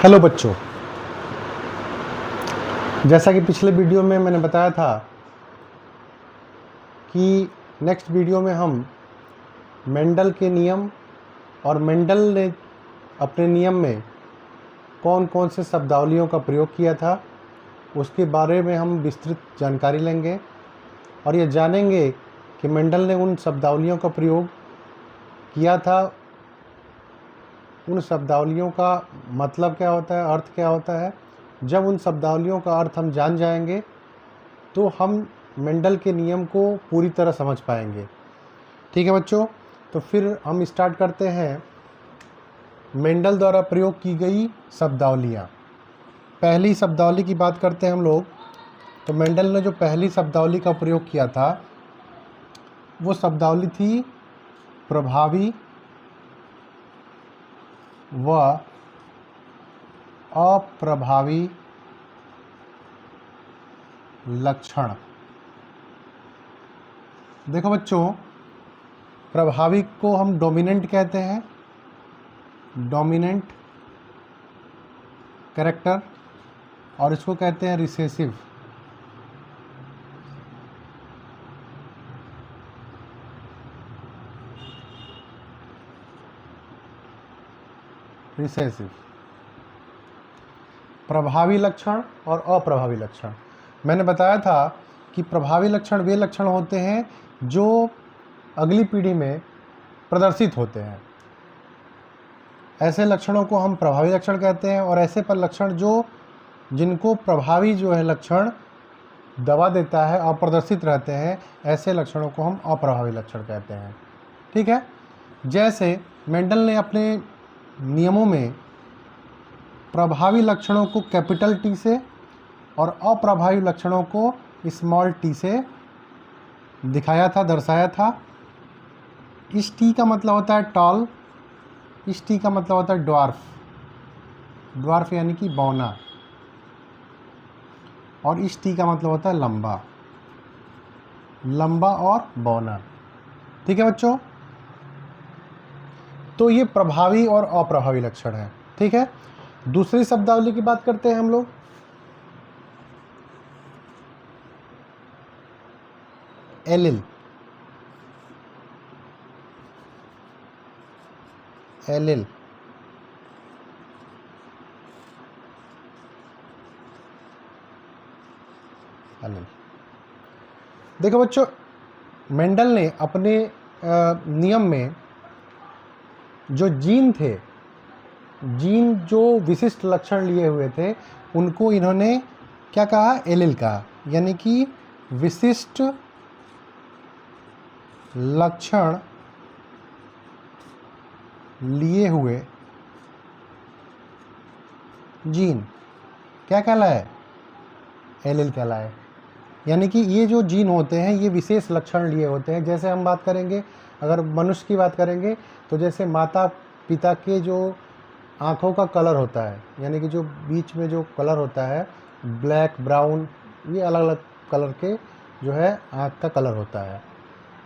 Hello बच्चों, जैसा कि पिछले वीडियो में मैंने बताया था कि नेक्स्ट वीडियो में हम मेंडल के नियम और मेंडल ने अपने नियम में कौन कौन से शब्दावलियों का प्रयोग किया था उसके बारे में हम विस्तृत जानकारी लेंगे और ये जानेंगे कि मेंडल ने उन शब्दावलियों का प्रयोग किया था, उन शब्दावलियों का मतलब क्या होता है, अर्थ क्या होता है। जब उन शब्दावलियों का अर्थ हम जान जाएंगे तो हम मेंडल के नियम को पूरी तरह समझ पाएंगे। ठीक है बच्चों, तो फिर हम स्टार्ट करते हैं मेंडल द्वारा प्रयोग की गई शब्दावलियाँ। पहली शब्दावली की बात करते हैं हम लोग। तो मेंडल ने जो पहली शब्दावली का प्रयोग किया था वो शब्दावली थी प्रभावी व अप्रभावी लक्षण। देखो बच्चों, प्रभावी को हम डोमिनेंट कहते हैं, डोमिनेंट कैरेक्टर, और इसको कहते हैं रिसेसिव। रिसेसिव प्रभावी लक्षण और अप्रभावी लक्षण। मैंने बताया था कि प्रभावी लक्षण वे लक्षण होते हैं जो अगली पीढ़ी में प्रदर्शित होते हैं। ऐसे लक्षणों को हम प्रभावी लक्षण कहते हैं, और ऐसे पर लक्षण जो जिनको प्रभावी जो है लक्षण दबा देता है और प्रदर्शित रहते हैं, ऐसे लक्षणों को हम अप्रभावी लक्षण कहते हैं। ठीक है, जैसे मेंडल ने अपने नियमों में प्रभावी लक्षणों को कैपिटल टी से और अप्रभावी लक्षणों को स्मॉल टी से दिखाया था, दर्शाया था। इस टी का मतलब होता है टॉल, इस टी का मतलब होता है ड्वार्फ, ड्वार्फ यानी कि बौना, और इस टी का मतलब होता है लंबा, लंबा और बौना। ठीक है बच्चों, तो ये प्रभावी और अप्रभावी लक्षण है। ठीक है, दूसरी शब्दावली की बात करते हैं हम लोग। Allele, allele allele. देखो बच्चों, मेंडल ने अपने नियम में जो जीन थे, जीन जो विशिष्ट लक्षण लिए हुए थे, उनको इन्होंने क्या कहा? एलिल कहा, यानी कि विशिष्ट लक्षण लिए हुए जीन क्या कहलाए? एलिल कहलाए। यानी कि ये जो जीन होते हैं ये विशेष लक्षण लिए होते हैं। जैसे हम बात करेंगे, अगर मनुष्य की बात करेंगे तो जैसे माता पिता के जो आँखों का कलर होता है, यानी कि जो बीच में जो कलर होता है ब्लैक, ब्राउन, ये अलग अलग कलर के जो है आँख का कलर होता है।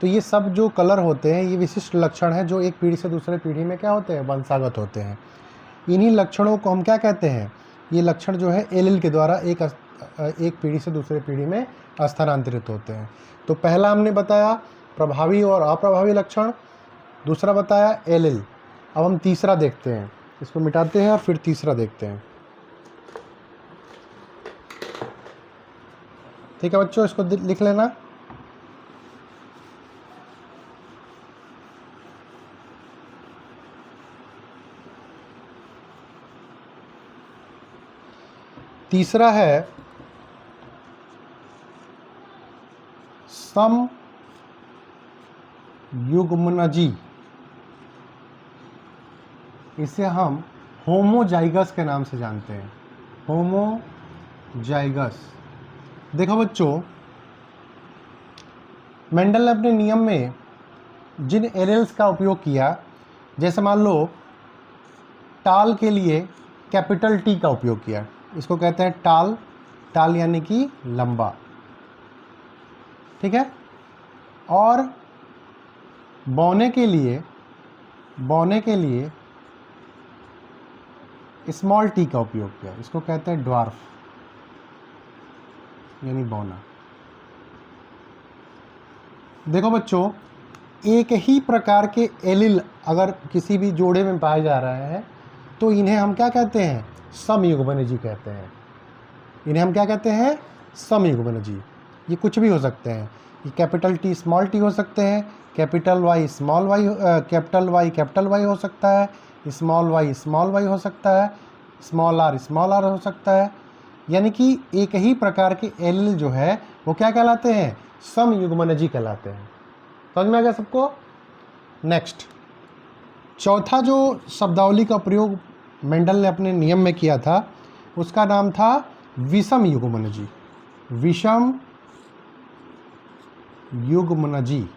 तो ये सब जो कलर होते हैं ये विशिष्ट लक्षण हैं जो एक पीढ़ी से दूसरे पीढ़ी में क्या होते हैं? वंशागत होते हैं। इन्हीं लक्षणों को हम क्या कहते हैं? ये लक्षण जो है एलिल के द्वारा एक पीढ़ी से दूसरे पीढ़ी में स्थानांतरित होते हैं। तो पहला हमने बताया प्रभावी और अप्रभावी लक्षण, दूसरा बताया एलिल। अब हम तीसरा देखते हैं, इसको मिटाते हैं और फिर तीसरा देखते हैं। ठीक है बच्चों, इसको लिख लेना। तीसरा है समयुग्मनजी। इसे हम होमोजाइगस के नाम से जानते हैं, होमोजाइगस। देखो बच्चों, मेंडल ने अपने नियम में जिन एलिल्स का उपयोग किया, जैसे मान लो टाल के लिए कैपिटल टी का उपयोग किया, इसको कहते हैं टाल, टाल यानी कि लंबा। ठीक है, और बौने के लिए स्मॉल टी का उपयोग किया, इसको कहते हैं ड्वार्फ यानी बौना। देखो बच्चों, एक ही प्रकार के एलिल अगर किसी भी जोड़े में पाया जा रहा है तो इन्हें हम क्या कहते हैं? समयुग्मनजी कहते हैं। इन्हें हम क्या कहते हैं? समयुग्मनजी। ये कुछ भी हो सकते हैं, ये कैपिटल टी स्मॉल टी हो सकते हैं, capital Y small y, capital Y हो सकता है, स्मॉल वाई हो सकता है, स्मॉल आर हो सकता है। यानी कि एक ही प्रकार के एलिल जो है वो क्या कहलाते हैं? समयुग्मनजी कहलाते हैं। समझ में आ गया सबको? नेक्स्ट, चौथा जो शब्दावली का प्रयोग मेंडल ने अपने नियम में किया था उसका नाम था विषम युग्मनजी। विषम युग्मनजी,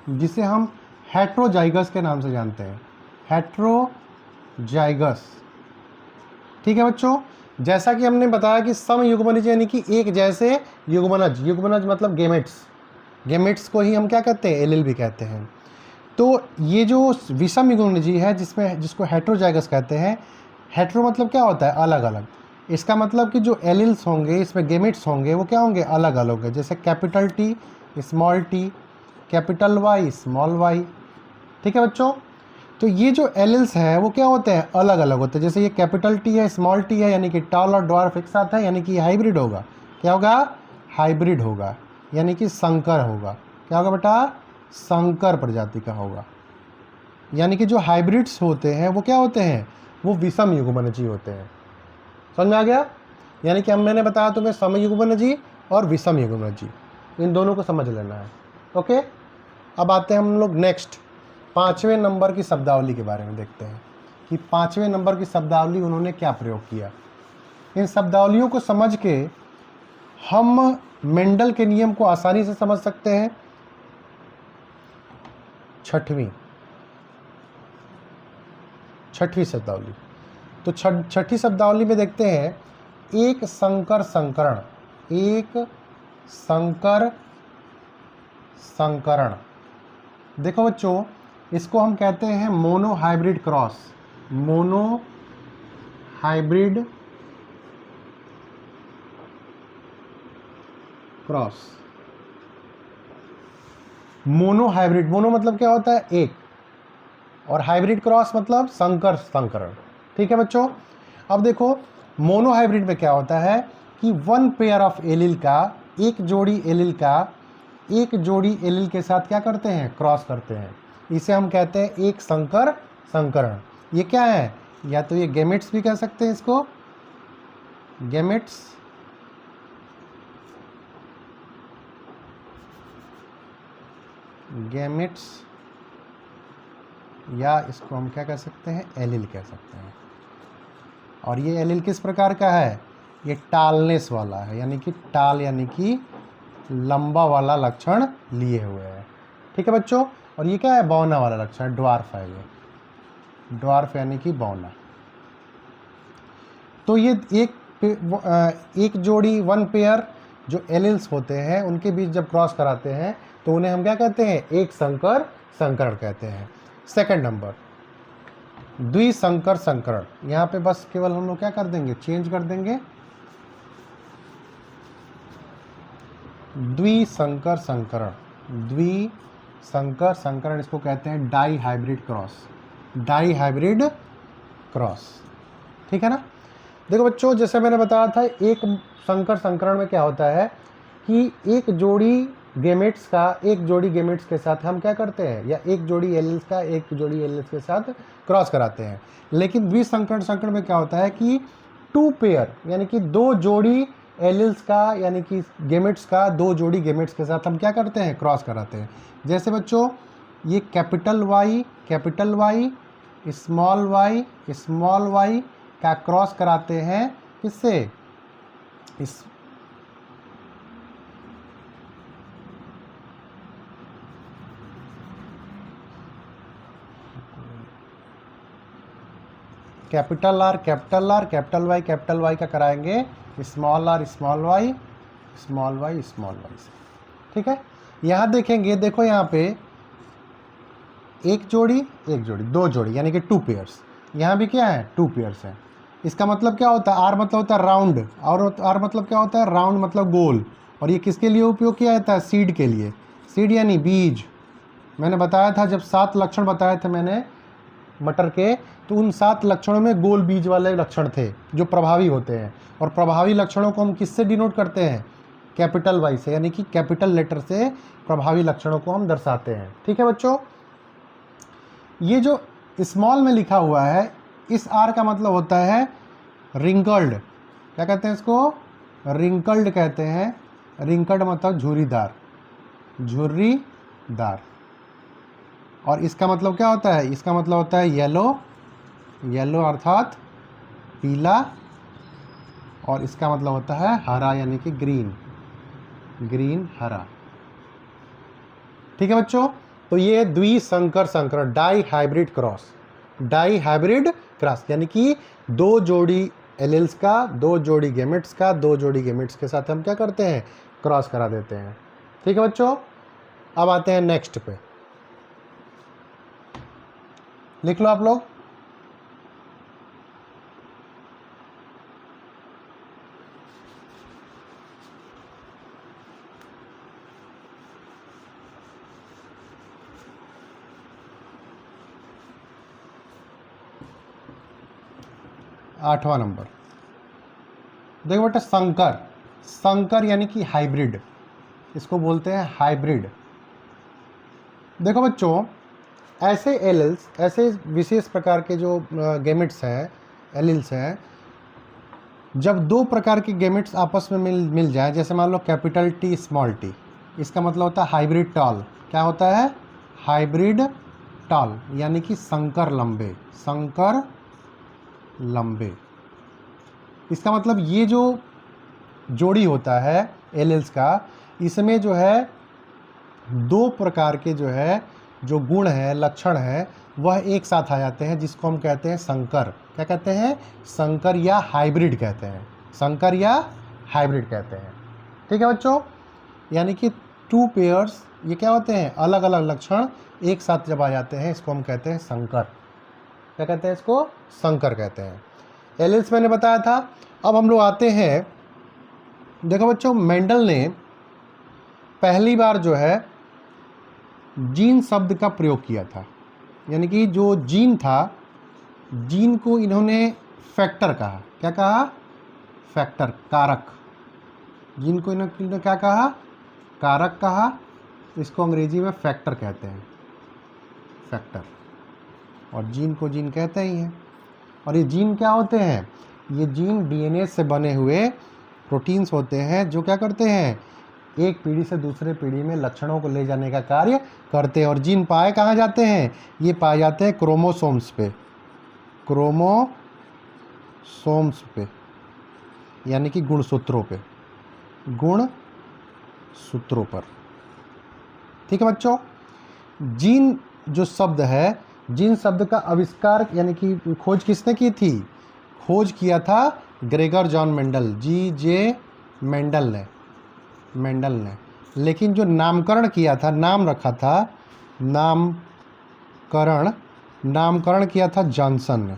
जिसे हम हेट्रोजाइगस के नाम से जानते हैं। हेट्रोजाइगस, ठीक है बच्चों। जैसा कि हमने बताया कि समयुग्मनज यानी कि एक जैसे युग्मनज, युग्मनज मतलब गेमेट्स, गेमेट्स को ही हम क्या कहते हैं? एलिल भी कहते हैं। तो ये जो विषम युग्मनजी है जिसको हेट्रोजाइगस कहते हैं, हेट्रो मतलब क्या होता है? अलग अलग। इसका मतलब कि जो एलिल्स होंगे, इसमें गेमेट्स होंगे, वो क्या होंगे? अलग अलग होंगे। जैसे capital T small t, capital Y small y, ठीक है बच्चों। तो ये जो एलिल्स हैं वो क्या होते हैं? अलग अलग होते हैं। जैसे ये कैपिटल टी है, स्मॉल टी है, यानी कि टॉल और ड्वार्फ एक साथ है, यानी कि हाइब्रिड होगा। क्या होगा? हाइब्रिड होगा, यानी कि संकर होगा। क्या होगा बेटा? संकर प्रजाति का होगा। यानी कि जो हाइब्रिड्स होते हैं वो क्या होते हैं? वो विषम युग्मनजी होते हैं। समझ में आ गया? यानी कि मैंने बताया तुम्हें समयुग्मनजी और विषम युग्मनजी, इन दोनों को समझ लेना है। ओके, अब आते हैं हम लोग नेक्स्ट 5वें नंबर की शब्दावली के बारे में देखते हैं कि 5वें नंबर की शब्दावली उन्होंने क्या प्रयोग किया। इन शब्दावलियों को समझ के हम मेंडल के नियम को आसानी से समझ सकते हैं। छठवीं शब्दावली, तो छठी शब्दावली में देखते हैं एक संकर संकरण। एक संकर संकरण, देखो बच्चों, इसको हम कहते हैं mono hybrid cross. Mono hybrid cross. Mono hybrid, mono मतलब क्या होता है? एक, और हाइब्रिड क्रॉस मतलब संकर संकरण। ठीक है बच्चों। अब देखो, मोनो हाइब्रिड में क्या होता है कि वन पेयर ऑफ एलिल का, एक जोड़ी एलिल का एक जोड़ी एलिल के साथ क्या करते हैं? क्रॉस करते हैं। इसे हम कहते हैं एक संकर संकरण। ये क्या है? या तो ये गैमेट्स भी कह सकते हैं इसको, गैमेट्स, गैमेट्स, या इसको हम क्या कह सकते हैं? एलिल कह सकते हैं। और ये एलिल किस प्रकार का है? ये टालनेस वाला है, यानी कि टाल यानी कि लंबा वाला लक्षण लिए हुए है। ठीक है बच्चों। और ये क्या है? बौना वाला लक्षण, ड्वार्फ है ये, ड्वार्फ यानी कि बौना। तो ये एक जोड़ी, वन पेयर जो एलिल्स होते हैं उनके बीच जब क्रॉस कराते हैं तो उन्हें हम क्या कहते हैं? एक संकर संकरण कहते हैं। सेकंड नंबर, द्विसंकर संकरण। यहाँ पे बस केवल हम लोग क्या कर देंगे? चेंज कर देंगे। द्विसंकर संकरण, द्विसंकर संकरण इसको कहते हैं dihybrid cross, dihybrid cross. ठीक है ना। देखो बच्चों, जैसे मैंने बताया था, एक संकर संकरण में क्या होता है कि एक जोड़ी गेमेट्स के साथ हम क्या करते हैं? या एक जोड़ी एलिल्स का एक जोड़ी एलिल्स के साथ क्रॉस कराते हैं। लेकिन द्विसंकर संकरण में क्या होता है कि टू पेयर, यानी कि दो जोड़ी एलिल्स का, यानी कि गेमेट्स का दो जोड़ी गेमेट्स के साथ हम क्या करते हैं? क्रॉस कराते हैं। जैसे बच्चों, ये कैपिटल वाई स्मॉल वाई का क्रॉस कराते हैं किससे? इस कैपिटल आर, कैपिटल वाई का कराएंगे स्मॉल वाई से। ठीक है। यहाँ देखेंगे, देखो यहाँ पे एक जोड़ी दो जोड़ी, यानी कि टू पेयर्स। यहाँ भी क्या है, 2 पेयर्स है। इसका मतलब क्या होता है, आर मतलब होता है राउंड, और आर मतलब क्या होता है, राउंड मतलब गोल। और ये किसके लिए उपयोग किया जाता है, सीड के लिए। सीड यानी बीज। मैंने बताया था, जब 7 लक्षण बताए थे मैंने मटर के, तो उन 7 लक्षणों में गोल बीज वाले लक्षण थे जो प्रभावी होते हैं। और प्रभावी लक्षणों को हम किससे डिनोट करते हैं, कैपिटल वाई से, यानी कि कैपिटल लेटर से प्रभावी लक्षणों को हम दर्शाते हैं। ठीक है बच्चों, ये जो स्मॉल में लिखा हुआ है, इस आर का मतलब होता है रिंकल्ड। क्या कहते हैं इसको, रिंकल्ड कहते हैं। रिंकल्ड मतलब झुर्रीदार, झुर्रीदार। और इसका मतलब क्या होता है, इसका मतलब होता है येलो, येलो अर्थात पीला। और इसका मतलब होता है हरा, यानी कि ग्रीन, ग्रीन हरा। ठीक है बच्चों, तो ये द्विसंकर संकरण, dihybrid cross, dihybrid cross, यानी कि 2 जोड़ी एलील्स का, 2 जोड़ी गेमेट्स का, 2 जोड़ी गेमेट्स के साथ हम क्या करते हैं, क्रॉस करा देते हैं। ठीक है बच्चों, अब आते हैं नेक्स्ट पे, लिख लो आप लोग। आठवां नंबर देखो बेटा, संकर। संकर यानी कि हाइब्रिड, इसको बोलते हैं हाइब्रिड। देखो बच्चों, ऐसे एलिल्स, ऐसे विशेष प्रकार के जो गेमेट्स हैं, एलिल्स हैं, जब 2 प्रकार के गेमेट्स आपस में मिल जाए, जैसे मान लो कैपिटल टी स्मॉल टी, इसका मतलब होता है हाइब्रिड टॉल। क्या होता है, हाइब्रिड टॉल, यानी कि संकर लंबे, संकर लंबे। इसका मतलब ये जो जोड़ी होता है एलिल्स का, इसमें जो है 2 प्रकार के जो है, जो गुण है, लक्षण है, वह एक साथ आ जाते हैं, जिसको हम कहते हैं संकर। क्या कहते हैं, संकर या हाइब्रिड कहते हैं, संकर या हाइब्रिड कहते हैं। ठीक है बच्चों, यानी कि 2 पेयर्स, ये क्या होते हैं, अलग अलग लक्षण एक साथ जब आ जाते हैं, इसको हम कहते हैं संकर। क्या कहते हैं इसको, संकर कहते हैं। एलिल्स मैंने बताया था। अब हम लोग आते हैं, देखो बच्चों, मेंडल ने पहली बार जो है जीन शब्द का प्रयोग किया था, यानी कि जो जीन था, जीन को इन्होंने फैक्टर कहा। क्या कहा, फैक्टर, कारक। जीन को इन्होंने क्या कहा, कारक कहा। इसको अंग्रेजी में फैक्टर कहते हैं, फैक्टर। और जीन को जीन कहते ही हैं। और ये जीन क्या होते हैं, ये जीन डीएनए से बने हुए प्रोटीन्स होते हैं, जो क्या करते हैं, एक पीढ़ी से दूसरे पीढ़ी में लक्षणों को ले जाने का कार्य करते हैं। और जीन पाए कहाँ जाते हैं, ये पाए जाते हैं क्रोमोसोम्स पे, क्रोमोसोम्स पे, यानी कि गुणसूत्रों पे, गुणसूत्रों पर। ठीक है बच्चों, जीन जो शब्द है, जीन शब्द का आविष्कार यानी कि खोज किसने की थी, खोज किया था Gregor John Mendel, G.J. Mendel ने, मेंडल ने। लेकिन जो नामकरण किया था, नाम रखा था, नामकरण किया था जॉनसन ने,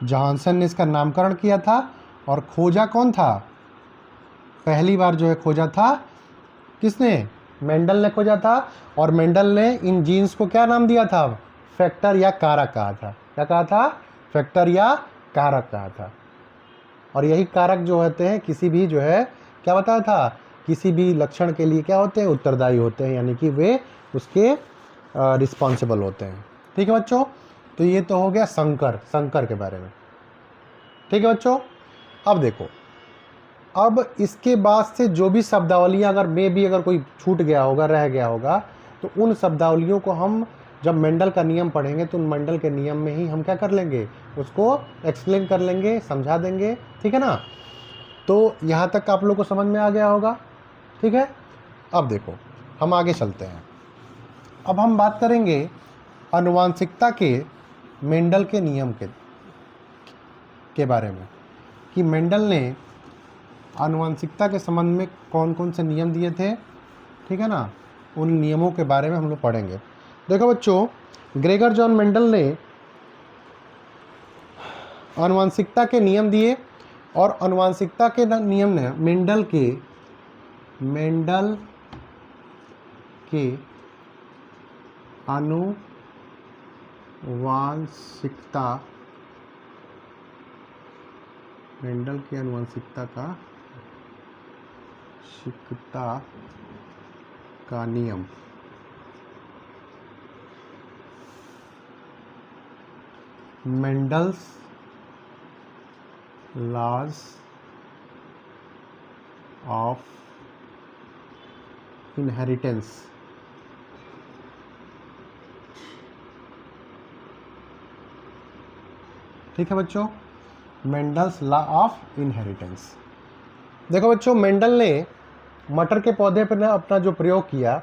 जॉनसन ने इसका नामकरण किया था। और खोजा कौन था, पहली बार जो है खोजा था किसने, मेंडल ने खोजा था। और मेंडल ने इन जीन्स को क्या नाम दिया था, फैक्टर या कारक कहा था। क्या कहा था, फैक्टर या कारक कहा था। और यही कारक जो होते हैं, किसी भी जो है, क्या बताया था, किसी भी लक्षण के लिए क्या होते हैं, उत्तरदायी होते हैं, यानी कि वे उसके रिस्पॉन्सिबल होते हैं। ठीक है बच्चों, तो ये तो हो गया संकर के बारे में। ठीक है बच्चों, अब देखो, अब इसके बाद से जो भी शब्दावलियाँ अगर कोई छूट गया होगा, रह गया होगा, तो उन शब्दावलियों को हम जब मेंडल का नियम पढ़ेंगे, तो उन मेंडल के नियम में ही हम क्या कर लेंगे, उसको एक्सप्लेन कर लेंगे, समझा देंगे। ठीक है ना, तो यहाँ तक आप लोग को समझ में आ गया होगा। ठीक है, अब देखो हम आगे चलते हैं। अब हम बात करेंगे आनुवांशिकता के मेंडल के नियम के बारे में, कि मेंडल ने आनुवंशिकता के संबंध में कौन कौन से नियम दिए थे। ठीक है ना, उन नियमों के बारे में हम लोग पढ़ेंगे। देखो बच्चों, ग्रेगर जॉन मेंडल ने आनुवंशिकता के नियम दिए और आनुवंशिकता के नियम ने मेंडल के आनुवंशिकता का नियम मेंडल्स लॉज ऑफ इनहेरिटेंस ठीक है बच्चों, मेंडल्स लॉ ऑफ इनहेरिटेंस। देखो बच्चों, मेंडल ने मटर के पौधे पर अपना जो प्रयोग किया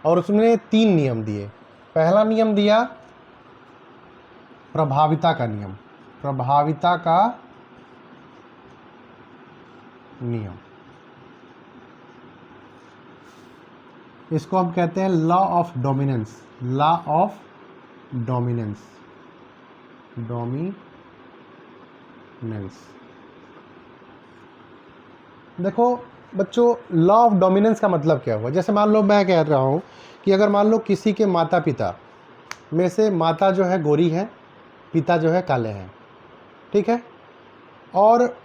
और उसने 3 नियम दिए। पहला नियम दिया प्रभाविता का नियम, इसको हम कहते हैं लॉ ऑफ डोमिनेंस। देखो बच्चों, लॉ ऑफ डोमिनेंस का मतलब क्या हुआ? जैसे मान लो मैं कह रहा हूँ कि अगर मान लो किसी के माता पिता में से माता जो है गोरी है, पिता जो है काले हैं, ठीक है, और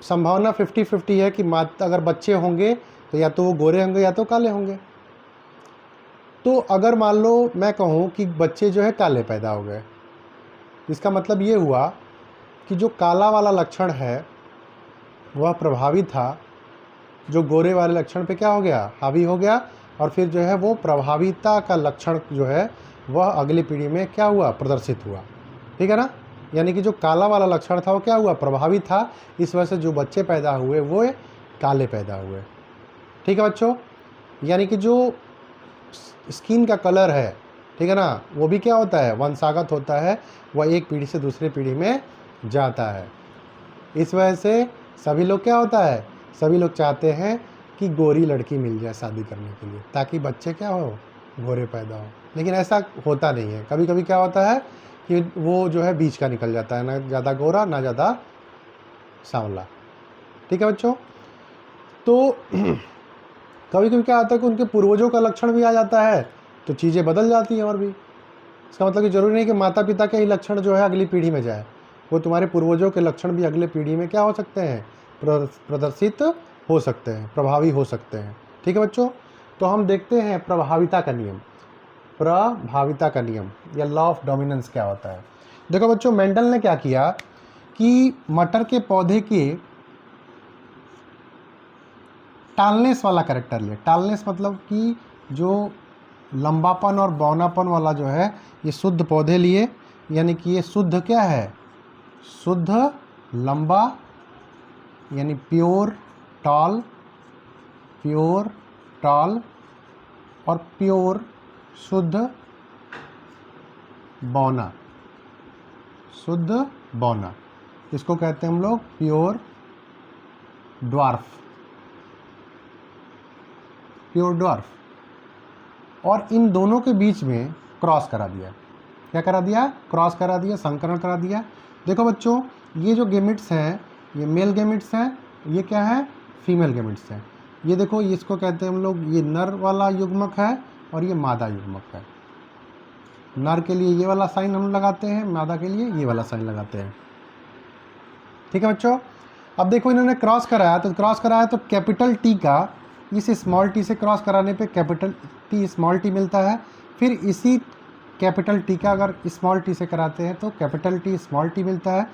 संभावना 50-50 है कि माता अगर बच्चे होंगे तो या तो वो गोरे होंगे या तो काले होंगे। तो अगर मान लो मैं कहूँ कि बच्चे जो है काले पैदा हो गए, इसका मतलब ये हुआ कि जो काला वाला लक्षण है वह प्रभावी था, जो गोरे वाले लक्षण पे क्या हो गया, हावी हो गया, और फिर जो है वो प्रभाविता का लक्षण जो है वह अगली पीढ़ी में क्या हुआ, प्रदर्शित हुआ। ठीक है ना, यानी कि जो काला वाला लक्षण था वो क्या हुआ, प्रभावी था, इस वजह से जो बच्चे पैदा हुए वो काले पैदा हुए। ठीक है बच्चों, यानी कि जो स्किन का कलर है, ठीक है ना, वो भी क्या होता है, वंशागत होता है, वह एक पीढ़ी से दूसरी पीढ़ी में जाता है। इस वजह से सभी लोग क्या होता है, सभी लोग चाहते हैं कि गोरी लड़की मिल जाए शादी करने के लिए, ताकि बच्चे क्या हो, गोरे पैदा हो। लेकिन ऐसा होता नहीं है, कभी कभी क्या होता है कि वो जो है बीच का निकल जाता है, ना ज़्यादा गोरा ना ज़्यादा सांवला। ठीक है बच्चों, तो कभी कभी क्या होता है कि उनके पूर्वजों का लक्षण भी आ जाता है, तो चीज़ें बदल जाती हैं। और भी इसका मतलब कि जरूरी नहीं कि माता पिता के ही लक्षण जो है अगली पीढ़ी में जाए, वो तुम्हारे पूर्वजों के लक्षण भी अगले पीढ़ी में क्या हो सकते हैं, प्रदर्शित हो सकते हैं, प्रभावी हो सकते हैं। ठीक है बच्चों, तो हम देखते हैं प्रभाविता का नियम, या लॉ ऑफ डोमिनेंस क्या होता है। देखो बच्चों, मेंडल ने क्या किया कि मटर के पौधे के टालनेस वाला कैरेक्टर लिए। टालनेस मतलब कि जो लंबापन और बौनापन वाला जो है, ये शुद्ध पौधे लिए, यानी कि ये शुद्ध क्या है, शुद्ध लंबा, यानी प्योर टॉल और प्योर शुद्ध बौना, इसको कहते हैं हम लोग प्योर ड्वार्फ। और इन दोनों के बीच में क्रॉस करा दिया। क्या करा दिया, क्रॉस करा दिया, संकरण करा दिया। देखो बच्चों, ये जो गेमिट्स हैं ये मेल गेमिट्स हैं, ये क्या है, फीमेल गेमिट्स हैं। ये देखो, इसको कहते हैं हम लोग, ये नर वाला युग्मक है और ये मादा युग्मक है। नर के लिए ये वाला साइन हम लगाते हैं, मादा के लिए ये वाला साइन लगाते हैं। ठीक है बच्चों, अब देखो इन्होंने क्रॉस कराया, तो कैपिटल टी का इस स्मॉल टी से क्रॉस कराने पे कैपिटल टी स्मॉल टी मिलता है। फिर इसी कैपिटल टी का अगर स्मॉल टी से कराते हैं तो कैपिटल टी स्मॉल टी मिलता है।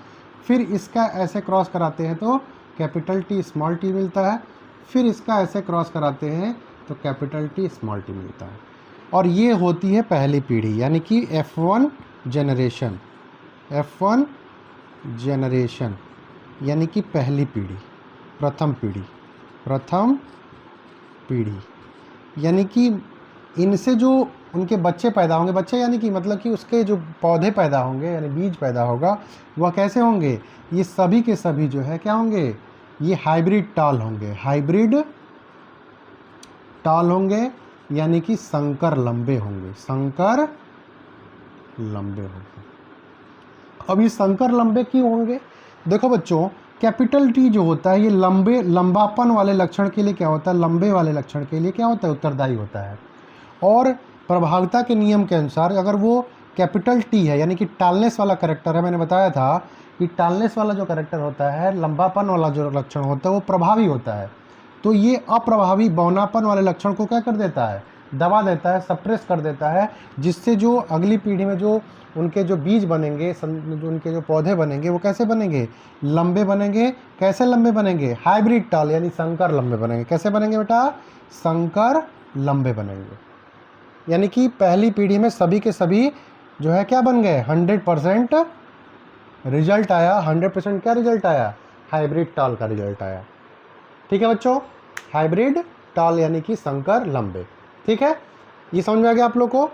फिर इसका ऐसे क्रॉस कराते हैं तो कैपिटल टी स्मॉल टी मिलता है। फिर इसका ऐसे क्रॉस कराते हैं तो कैपिटल टी स्मॉल टी मिलता है। और ये होती है पहली पीढ़ी, यानी कि F1 जनरेशन, यानी कि पहली पीढ़ी, प्रथम पीढ़ी, यानी कि इनसे जो उनके बच्चे पैदा होंगे, बच्चे यानी कि मतलब कि उसके जो पौधे पैदा होंगे, यानी बीज पैदा होगा, वह कैसे होंगे, ये सभी के सभी जो है क्या होंगे, ये हाइब्रिड टाल होंगे, यानी कि संकर लंबे होंगे, संकर लंबे होंगे। अब ये संकर लंबे क्यों होंगे? देखो बच्चों, कैपिटल टी जो होता है ये लंबापन वाले लक्षण के लिए क्या होता है, लंबे वाले लक्षण के लिए क्या होता है, उत्तरदायी होता है। और प्रभावता के नियम के अनुसार अगर वो कैपिटल टी है यानी कि टालनेस वाला करेक्टर है, मैंने बताया था कि टालनेस वाला जो करेक्टर होता है, लंबापन वाला जो लक्षण होता है वो प्रभावी होता है, तो ये अप्रभावी बौनापन वाले लक्षण को क्या कर देता है, दबा देता है, सप्रेस कर देता है, जिससे जो अगली पीढ़ी में जो उनके जो बीज बनेंगे, जो उनके जो पौधे बनेंगे वो कैसे बनेंगे, लंबे बनेंगे। कैसे लंबे बनेंगे, हाइब्रिड टाल यानी संकर लंबे बनेंगे। कैसे बनेंगे बेटा, संकर लंबे बनेंगे। यानी कि पहली पीढ़ी में सभी के सभी जो है क्या बन गए, 100% रिजल्ट आया। 100% क्या रिजल्ट आया, हाइब्रिड टाल का रिजल्ट आया। ठीक है बच्चों, हाइब्रिड टाल यानी कि संकर लंबे। ठीक है, ये समझ में आ गया आप लोग को।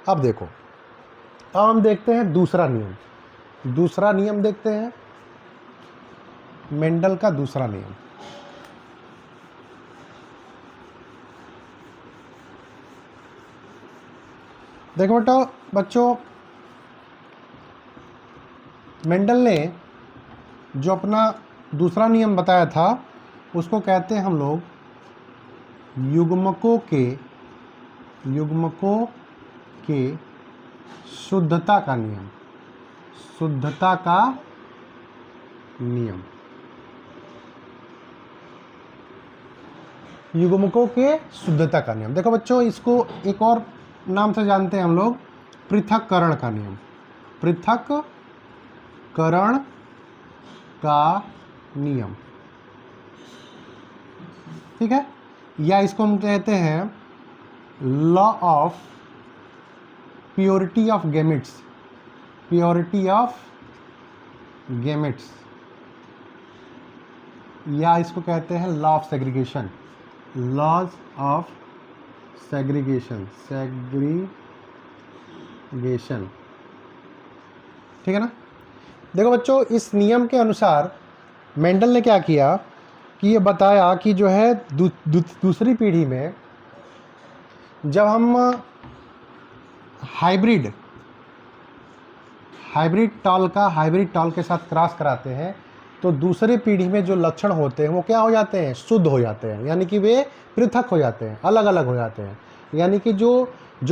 अब देखो, अब हम देखते हैं दूसरा नियम। दूसरा नियम देखते हैं, मेंडल का दूसरा नियम। देखो बेटा बच्चों, मेंडल ने जो अपना दूसरा नियम बताया था उसको कहते हैं हम लोग युग्मकों के शुद्धता का नियम। शुद्धता का नियम, युग्मकों के शुद्धता का नियम। देखो बच्चों, इसको एक और नाम से जानते हैं हम लोग, पृथक्करण का नियम। पृथक्करण का नियम, ठीक है, या इसको हम कहते हैं law of purity of gametes. Purity of gametes, या इसको कहते हैं law of segregation. Laws of segregation, ठीक है ना। देखो बच्चों, इस नियम के अनुसार मेंडल ने क्या किया कि ये बताया कि जो है दूसरी पीढ़ी में जब हम हाइब्रिड टाल के साथ क्रॉस कराते हैं तो दूसरी पीढ़ी में जो लक्षण होते हैं वो क्या हो जाते हैं, शुद्ध हो जाते हैं, यानी कि वे पृथक हो जाते हैं, अलग अलग हो जाते हैं। यानी कि जो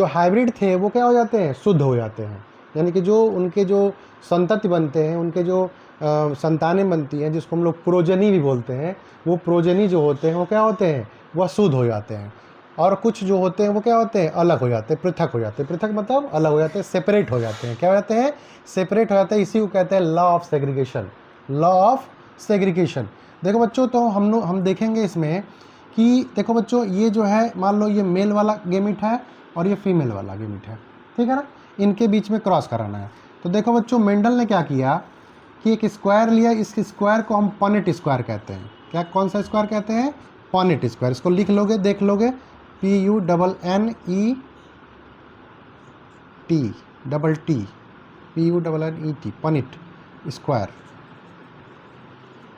हाइब्रिड थे वो क्या हो जाते हैं, शुद्ध हो जाते हैं। यानी कि जो उनके जो संतति बनते हैं, उनके जो संतानें बनती हैं, जिसको हम लोग प्रोजनी भी बोलते हैं, वो प्रोजनी जो होते हैं वो क्या होते हैं, वह शुद्ध हो जाते हैं। और कुछ जो होते हैं वो क्या होते हैं, अलग हो जाते हैं, पृथक हो जाते हैं। पृथक मतलब अलग हो जाते हैं, सेपरेट हो जाते हैं। क्या हो जाते हैं, सेपरेट हो जाते हैं। इसी को कहते हैं law of segregation. Law of segregation. देखो बच्चों, तो हम देखेंगे इसमें कि देखो बच्चों, ये जो है मान लो ये मेल वाला गेमिट है और ये फीमेल वाला गेमिट है, ठीक है ना, इनके बीच में क्रॉस कराना है। तो देखो बच्चों, मेंडल ने क्या किया कि एक स्क्वायर लिया, इस स्क्वायर को हम पनेट स्क्वायर कहते हैं। क्या, कौन सा स्क्वायर कहते हैं, पनेट स्क्वायर। इसको लिख लोगे, देख लोगे, PUNNET, पनेट स्क्वायर।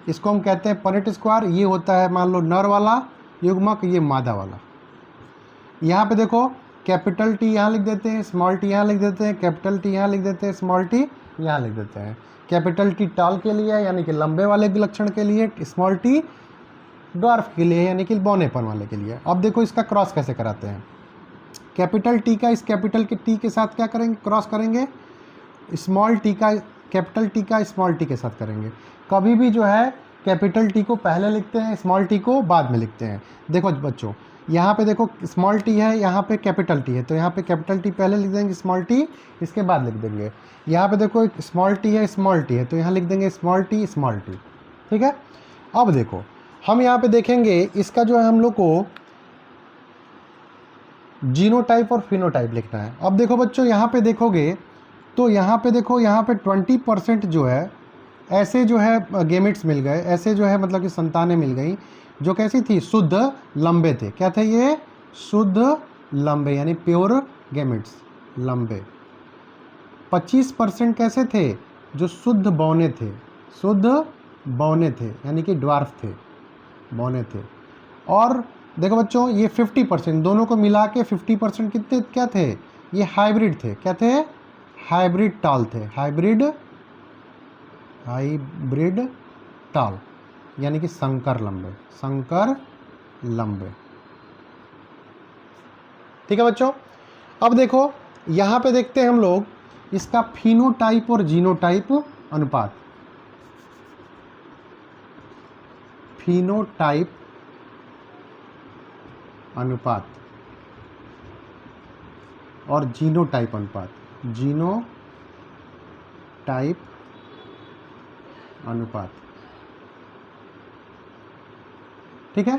इसको हम कहते हैं पनेट स्क्वायर। ये होता है मान लो नर वाला युग्मक, ये मादा वाला। यहाँ पे देखो, कैपिटल टी यहाँ लिख देते हैं, स्मॉल टी यहाँ लिख देते हैं, कैपिटल टी यहाँ लिख देते हैं, स्मॉल टी यहाँ लिख देते हैं। कैपिटल टी टाल के लिए यानी कि लंबे वाले लक्षण के लिए, स्मॉल टी ड्वार्फ के लिए यानी कि बौनेपन वाले के लिए। अब देखो इसका क्रॉस कैसे कराते हैं। कैपिटल टी का इस कैपिटल के टी के साथ क्या करेंगे, क्रॉस करेंगे। स्मॉल टी का कैपिटल टी का स्मॉल टी के साथ करेंगे। कभी भी जो है कैपिटल टी को पहले लिखते हैं, स्मॉल टी को बाद में लिखते हैं। देखो बच्चों, यहाँ पे देखो स्मॉल टी है, यहाँ पे कैपिटल टी है, तो यहाँ पे कैपिटल टी पहले लिख देंगे, स्मॉल टी इसके बाद लिख देंगे। यहाँ पे देखो स्मॉल टी है, स्मॉल टी है, तो यहाँ लिख देंगे स्मॉल टी, ठीक है। अब देखो, हम यहाँ पे देखेंगे इसका जो है हम लोग को जीनोटाइप और फिनोटाइप लिखना है। अब देखो बच्चों, यहाँ पे देखोगे तो यहाँ पे देखो, यहाँ पे 20% जो है ऐसे जो है गेमिट्स मिल गए, ऐसे जो है मतलब कि संतानें मिल गई जो कैसी थी, शुद्ध लंबे थे। क्या थे ये, शुद्ध लंबे यानी प्योर गेमिट्स, लंबे। 25% कैसे थे, जो शुद्ध बौने थे, शुद्ध बौने थे यानी कि ड्वार्फ थे, बौने थे। और देखो बच्चों ये 50%, दोनों को मिला के 50% कितने क्या थे, ये हाइब्रिड थे। क्या थे, हाइब्रिड टाल थे, हाइब्रिड टाल, यानी कि संकर लंबे, संकर लंबे। ठीक है बच्चों, अब देखो यहां पे देखते हैं हम लोग इसका फिनोटाइप और जीनोटाइप अनुपात। फिनोटाइप अनुपात और जीनोटाइप अनुपात, जीनोटाइप अनुपात। ठीक है,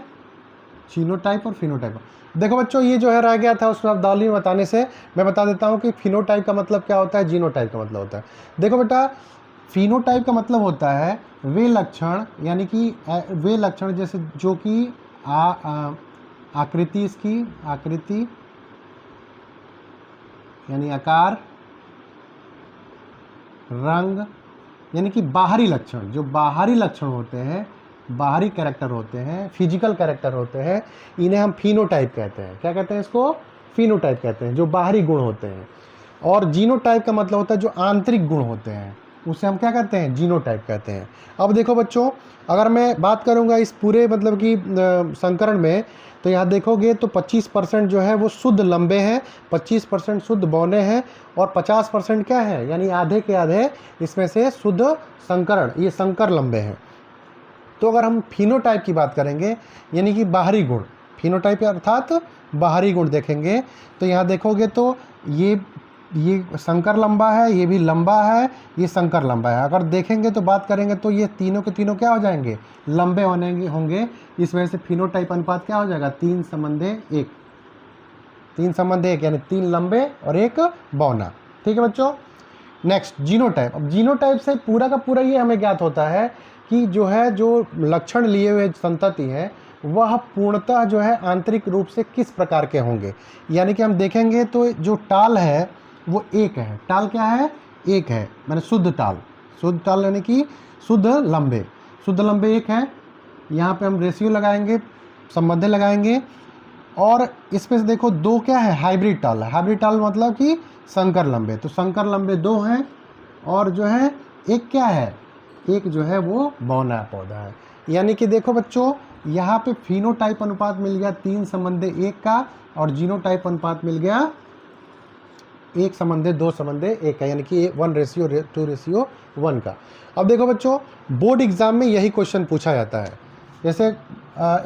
जीनोटाइप और फिनोटाइप। देखो बच्चों ये जो है रह गया था उस शब्दावली में बताने से, मैं बता देता हूं कि फिनोटाइप का मतलब क्या होता है, जीनोटाइप का मतलब होता है। देखो बेटा, फिनोटाइप का मतलब होता है वे लक्षण, यानी कि वे लक्षण जैसे जो कि आकृति, इसकी आकृति यानी आकार, रंग, यानी कि बाहरी लक्षण, जो बाहरी लक्षण होते हैं, बाहरी कैरेक्टर होते हैं, फिजिकल कैरेक्टर होते हैं, इन्हें हम फिनोटाइप कहते हैं। क्या कहते हैं इसको, फिनोटाइप कहते हैं, जो बाहरी गुण होते हैं। और जीनोटाइप का मतलब होता है जो आंतरिक गुण होते हैं, उसे हम क्या कहते हैं, जीनोटाइप कहते हैं। अब देखो बच्चों, अगर मैं बात करूंगा इस पूरे मतलब कि संकरण में, तो यहाँ देखोगे तो 25% जो है वो शुद्ध लंबे हैं, 25% शुद्ध बौने हैं, और 50% क्या है, यानी आधे के आधे इसमें से शुद्ध संकरण, ये संकर लंबे हैं। तो अगर हम फिनोटाइप की बात करेंगे, यानी कि बाहरी गुण, फिनोटाइप अर्थात बाहरी गुण देखेंगे, तो यहाँ देखोगे तो ये संकर लंबा है, ये भी लंबा है, ये संकर लंबा है। अगर देखेंगे तो बात करेंगे तो ये तीनों के तीनों क्या हो जाएंगे, लंबे होंगे। इस वजह से फिनोटाइप अनुपात क्या हो जाएगा, 3:1, 3:1, यानी 3 लंबे और 1 बौना। ठीक है बच्चों, नेक्स्ट जीनोटाइप। अब जीनोटाइप से पूरा का पूरा ये हमें ज्ञात होता है कि जो लक्षण लिए हुए संतति है वह पूर्णतः जो है आंतरिक रूप से किस प्रकार के होंगे। यानी कि हम देखेंगे तो जो टाल है वो एक है। टाल क्या है, एक है, मैंने शुद्ध टाल यानी कि शुद्ध लंबे एक है। यहाँ पे हम रेशियो लगाएंगे, संबंध लगाएंगे, और इसमें से देखो दो क्या है, हाइब्रिड टाल है। हाइब्रिड टाल मतलब कि संकर लंबे, तो संकर लंबे 2 हैं, और जो है एक क्या है, एक जो है वो बौना पौधा है। यानी कि देखो बच्चों, यहाँ पे फिनोटाइप अनुपात मिल गया 3:1 का, और जीनोटाइप अनुपात मिल गया 1:2:1 का, यानी कि 1:2:1 का। अब देखो बच्चों, बोर्ड एग्जाम में यही क्वेश्चन पूछा जाता है, जैसे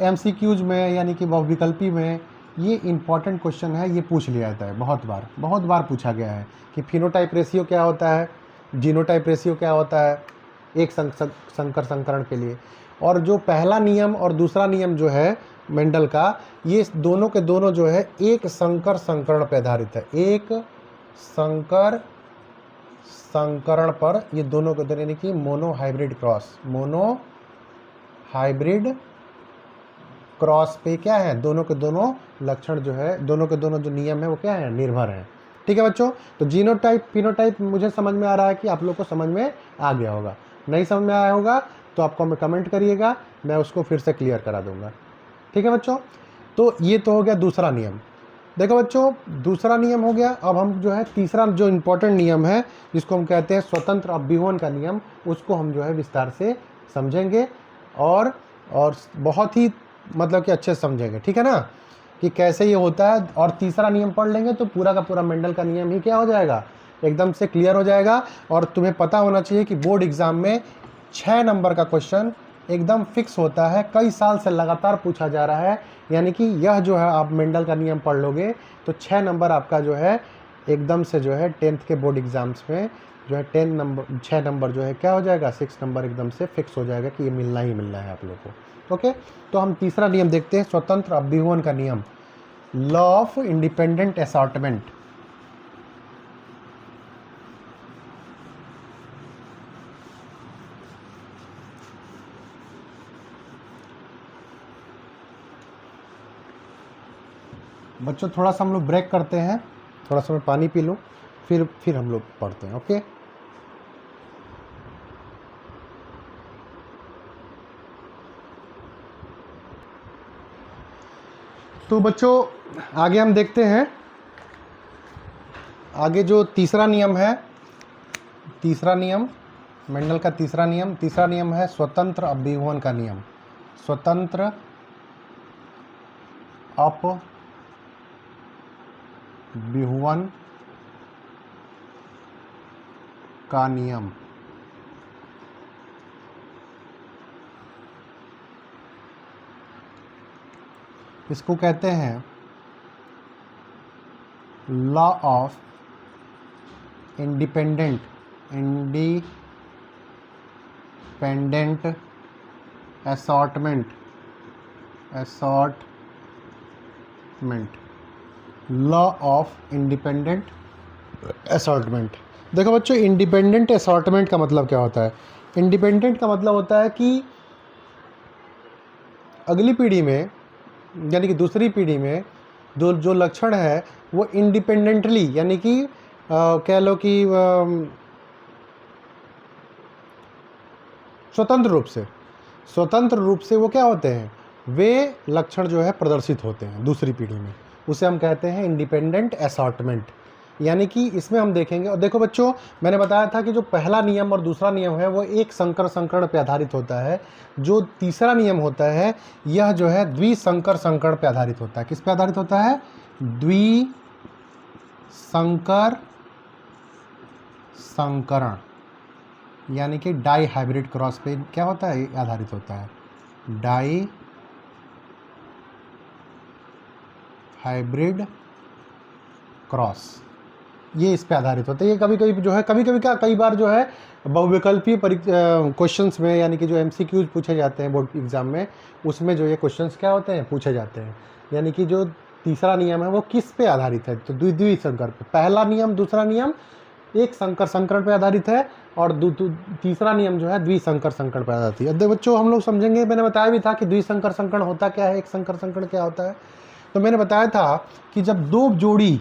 MCQs में, यानी कि बहुविकल्पी में ये इंपॉर्टेंट क्वेश्चन है, ये पूछ लिया जाता है, बहुत बार पूछा गया है कि फिनोटाइप रेशियो क्या होता है, जीनोटाइप रेशियो क्या होता है एक संकर संकरण के लिए। और जो पहला नियम और दूसरा नियम जो है मेंडल का, ये दोनों के दोनों जो है एक संकर संकरण पर आधारित है, एक संकर संकरण पर ये दोनों के दोनों, यानी कि मोनो हाइब्रिड क्रॉस पे क्या है, दोनों के दोनों लक्षण जो है, दोनों के दोनों जो नियम है वो क्या है, निर्भर है। ठीक है बच्चों, तो जीनोटाइप फिनोटाइप मुझे समझ में आ रहा है कि आप लोग को समझ में आ गया होगा। नहीं समझ में आया होगा तो आपको हमें कमेंट करिएगा, मैं उसको फिर से क्लियर करा दूंगा। ठीक है बच्चों, तो ये तो हो गया दूसरा नियम। देखो बच्चों, दूसरा नियम हो गया। अब हम जो है तीसरा जो इम्पोर्टेंट नियम है, जिसको हम कहते हैं स्वतंत्र अभ्युहन का नियम, उसको हम जो है विस्तार से समझेंगे, और बहुत ही मतलब कि अच्छे से समझेंगे। ठीक है ना, कि कैसे ये होता है। और तीसरा नियम पढ़ लेंगे तो पूरा का पूरा मेंडल का नियम ही क्या हो जाएगा, एकदम से क्लियर हो जाएगा। और तुम्हें पता होना चाहिए कि बोर्ड एग्जाम में 6 नंबर का क्वेश्चन एकदम फिक्स होता है, कई साल से लगातार पूछा जा रहा है। यानी कि यह जो है आप मेंडल का नियम पढ़ लोगे तो 6 नंबर आपका जो है एकदम से जो है 10th के बोर्ड एग्जाम्स में जो है 6 नंबर जो है क्या हो जाएगा, 6 नंबर एकदम से फिक्स हो जाएगा कि ये मिलना ही मिलना है आप लोग को। ओके, तो हम तीसरा नियम देखते हैं, स्वतंत्र अभ्युहन का नियम, लॉ ऑफ इंडिपेंडेंट असॉर्टमेंट। बच्चों थोड़ा सा हम लोग ब्रेक करते हैं, थोड़ा सा मैं पानी पी लूँ, फिर हम लोग पढ़ते हैं। ओके, तो बच्चों आगे हम देखते हैं, आगे जो तीसरा नियम है, तीसरा नियम मेंडल का तीसरा नियम है स्वतंत्र अपविभवन का नियम। स्वतंत्र अपविभवन का नियम। इसको कहते हैं law of independent assortment law of independent assortment. देखो बच्चों, इंडिपेंडेंट असॉर्टमेंट का मतलब क्या होता है? इंडिपेंडेंट का मतलब होता है कि अगली पीढ़ी में, यानी कि दूसरी पीढ़ी में जो लक्षण है वो इंडिपेंडेंटली, यानी कि कह लो कि स्वतंत्र रूप से वो क्या होते हैं, वे लक्षण जो है प्रदर्शित होते हैं दूसरी पीढ़ी में। उसे हम कहते हैं इंडिपेंडेंट असॉर्टमेंट। यानी कि इसमें हम देखेंगे, और देखो बच्चों, मैंने बताया था कि जो पहला नियम और दूसरा नियम है वो एक संकर संकरण पे आधारित होता है। जो तीसरा नियम होता है यह जो है द्विसंकर संकरण पे आधारित होता है। किस पे आधारित होता है? द्विसंकर संकरण, यानी कि डाई हाइब्रिड क्रॉस पे क्या होता है, आधारित होता है। डाई हाइब्रिड क्रॉस, ये इस पे आधारित होता है। ये कभी कभी जो है, कई बार जो है बहुविकल्पीय क्वेश्चंस में, यानी कि जो एमसीक्यूज पूछे जाते हैं बोर्ड एग्जाम में, उसमें जो ये क्वेश्चंस क्या होते हैं, पूछे जाते हैं। यानी कि जो तीसरा नियम है वो किस पे आधारित है? तो द्विसंकर पे। पहला नियम दूसरा नियम एक संकर संकरण पे आधारित है, और तीसरा नियम जो है द्विसंकर संकरण पर आधारित है। अब बच्चों हम लोग समझेंगे, मैंने बताया भी था कि द्विसंकर संकरण होता क्या है, एक संकर संकरण क्या होता है। तो मैंने बताया था कि जब दो जोड़ी